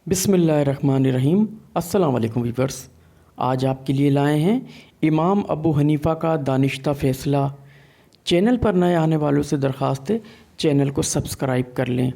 بسم اللہ الرحمن الرحیم۔ السلام علیکم ویورز، آج آپ کے لیے لائے ہیں امام ابو حنیفہ کا دانشتہ فیصلہ۔ چینل پر نئے آنے والوں سے درخواست ہے چینل کو سبسکرائب کر لیں۔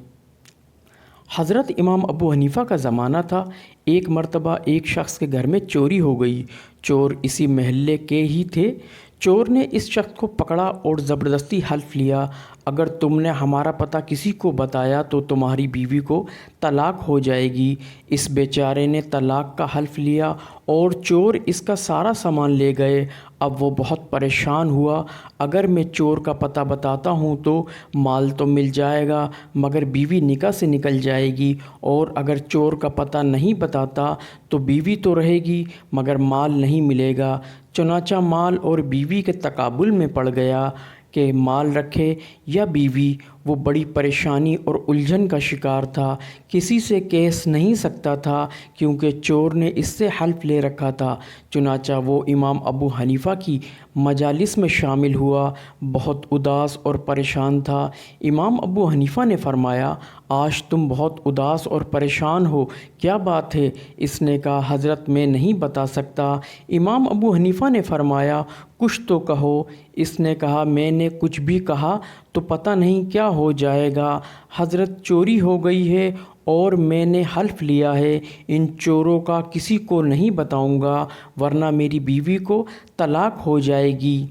حضرت امام ابو حنیفہ کا زمانہ تھا۔ ایک مرتبہ ایک شخص کے گھر میں چوری ہو گئی۔ چور اسی محلے کے ہی تھے۔ چور نے اس شخص کو پکڑا اور زبردستی حلف لیا، اگر تم نے ہمارا پتہ کسی کو بتایا تو تمہاری بیوی کو طلاق ہو جائے گی۔ اس بیچارے نے طلاق کا حلف لیا اور چور اس کا سارا سامان لے گئے۔ اب وہ بہت پریشان ہوا، اگر میں چور کا پتہ بتاتا ہوں تو مال تو مل جائے گا مگر بیوی نکاح سے نکل جائے گی، اور اگر چور کا پتہ نہیں بتاتا تو بیوی تو رہے گی مگر مال نہیں ملے گا۔ چنانچہ مال اور بیوی کے تقابل میں پڑ گیا کہ مال رکھے یا بیوی۔ وہ بڑی پریشانی اور الجھن کا شکار تھا، کسی سے کہہ نہیں سکتا تھا کیونکہ چور نے اس سے حلف لے رکھا تھا۔ چنانچہ وہ امام ابو حنیفہ کی مجالس میں شامل ہوا، بہت اداس اور پریشان تھا۔ امام ابو حنیفہ نے فرمایا، آج تم بہت اداس اور پریشان ہو، کیا بات ہے؟ اس نے کہا، حضرت میں نہیں بتا سکتا۔ امام ابو حنیفہ نے فرمایا، کچھ تو کہو۔ اس نے کہا، میں نے کچھ بھی کہا تو پتہ نہیں کیا ہو جائے گا۔ حضرت چوری ہو گئی ہے اور میں نے حلف لیا ہے ان چوروں کا کسی کو نہیں بتاؤں گا ورنہ میری بیوی کو طلاق ہو جائے گی،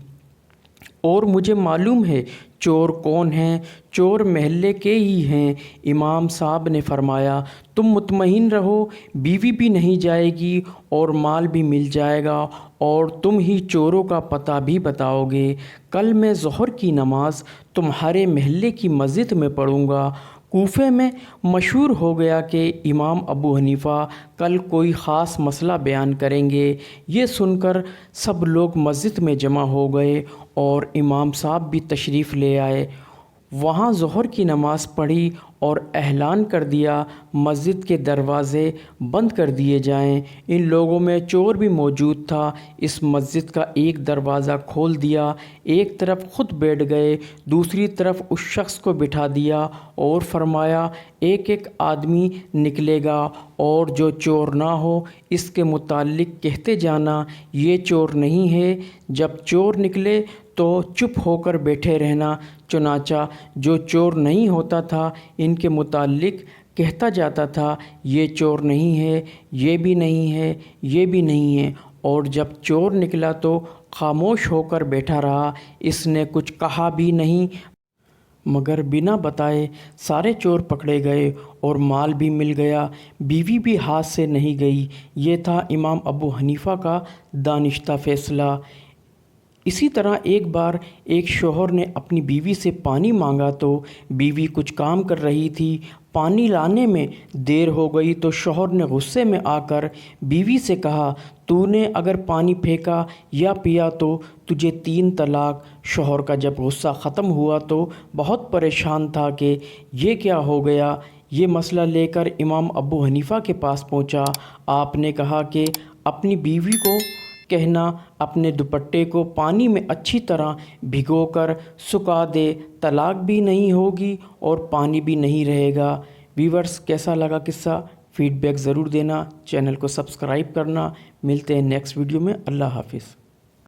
اور مجھے معلوم ہے چور کون ہیں، چور محلے کے ہی ہیں۔ امام صاحب نے فرمایا، تم مطمئن رہو، بیوی بھی نہیں جائے گی اور مال بھی مل جائے گا، اور تم ہی چوروں کا پتہ بھی بتاؤ گے۔ کل میں ظہر کی نماز تمہارے محلے کی مسجد میں پڑھوں گا۔ کوفے میں مشہور ہو گیا کہ امام ابو حنیفہ کل کوئی خاص مسئلہ بیان کریں گے۔ یہ سن کر سب لوگ مسجد میں جمع ہو گئے اور امام صاحب بھی تشریف لے آئے۔ وہاں ظہر کی نماز پڑھی اور اعلان کر دیا، مسجد کے دروازے بند کر دیے جائیں۔ ان لوگوں میں چور بھی موجود تھا۔ اس مسجد کا ایک دروازہ کھول دیا، ایک طرف خود بیٹھ گئے، دوسری طرف اس شخص کو بٹھا دیا اور فرمایا، ایک ایک آدمی نکلے گا اور جو چور نہ ہو اس کے متعلق کہتے جانا، یہ چور نہیں ہے۔ جب چور نکلے تو چپ ہو کر بیٹھے رہنا۔ چنانچہ جو چور نہیں ہوتا تھا ان کے متعلق کہتا جاتا تھا، یہ چور نہیں ہے، یہ بھی نہیں ہے، یہ بھی نہیں ہے، اور جب چور نکلا تو خاموش ہو کر بیٹھا رہا، اس نے کچھ کہا بھی نہیں مگر بنا بتائے سارے چور پکڑے گئے اور مال بھی مل گیا، بیوی بھی ہاتھ سے نہیں گئی۔ یہ تھا امام ابو حنیفہ کا دانشتہ فیصلہ۔ اسی طرح ایک بار ایک شوہر نے اپنی بیوی سے پانی مانگا تو بیوی کچھ کام کر رہی تھی، پانی لانے میں دیر ہو گئی تو شوہر نے غصے میں آ کر بیوی سے کہا، تو نے اگر پانی پھینکا یا پیا تو تجھے 3 طلاق۔ شوہر کا جب غصہ ختم ہوا تو بہت پریشان تھا کہ یہ کیا ہو گیا۔ یہ مسئلہ لے کر امام ابو حنیفہ کے پاس پہنچا۔ آپ نے کہا کہ اپنی بیوی کو کہنا اپنے دوپٹے کو پانی میں اچھی طرح بھگو کر سکھا دے، طلاق بھی نہیں ہوگی اور پانی بھی نہیں رہے گا۔ ویورز، کیسا لگا قصہ؟ فیڈ بیک ضرور دینا، چینل کو سبسکرائب کرنا۔ ملتے ہیں نیکسٹ ویڈیو میں۔ اللہ حافظ۔